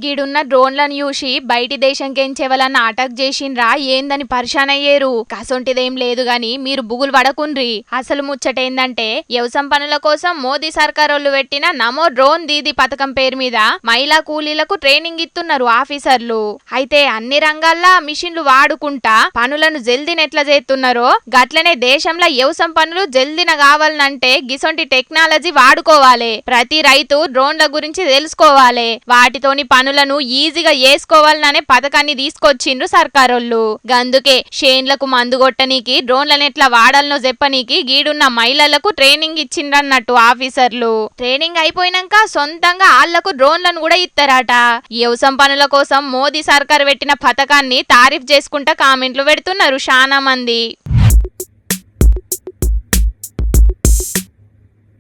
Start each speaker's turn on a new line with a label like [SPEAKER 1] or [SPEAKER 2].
[SPEAKER 1] గిడున్న డ్రోన్లను చూసి బయటి దేశం కెంచెవలన్న అటాక్ చేసిండ్రా ఏందని పరిశాన్ అయ్యేరు. కసొంటిదేం లేదు గాని మీరు బుగులు పడకుండ్రి. అసలు ముచ్చటేందంటే వ్యవసాయ పనుల కోసం మోదీ సర్కారోళ్ళు పెట్టిన నమో డ్రోన్ దీదీ పథకం పేరు మీద మహిళా కూలీలకు ట్రైనింగ్ ఇస్తున్నారు ఆఫీసర్లు. అయితే అన్ని రంగాల్లో మిషన్లు వాడుకుంటా పనులను జల్దినెట్లా చేస్తున్నారో గట్లనే దేశంలో వ్యవసాయ పనులు జల్దిన కావాలంటే గిసొంటి టెక్నాలజీ వాడుకోవాలి. ప్రతి రైతు డ్రోన్ల గురించి తెలుసుకోవాలి. వాటితోని పనులను ఈజీగా చేసుకోవాలనే పథకాన్ని తీసుకొచ్చిండ్రు సర్కారోళ్ళు. గందుకే షేన్లకు మందు కొట్టనీకి డ్రోన్లను ఎట్లా వాడాలనో చెప్పనీకి గీడున్న మహిళలకు ట్రైనింగ్ ఇచ్చిండ్రన్నట్టు ఆఫీసర్లు. ట్రైనింగ్ అయిపోయినాక సొంతంగా ఆళ్లకు డ్రోన్లను కూడా ఇస్తారట. వ్యవసాయ పనుల కోసం మోదీ సర్కార్ పెట్టిన పథకాన్ని తారీఫ్ చేసుకుంటా కామెంట్లు పెడుతున్నారు చాలా మంది.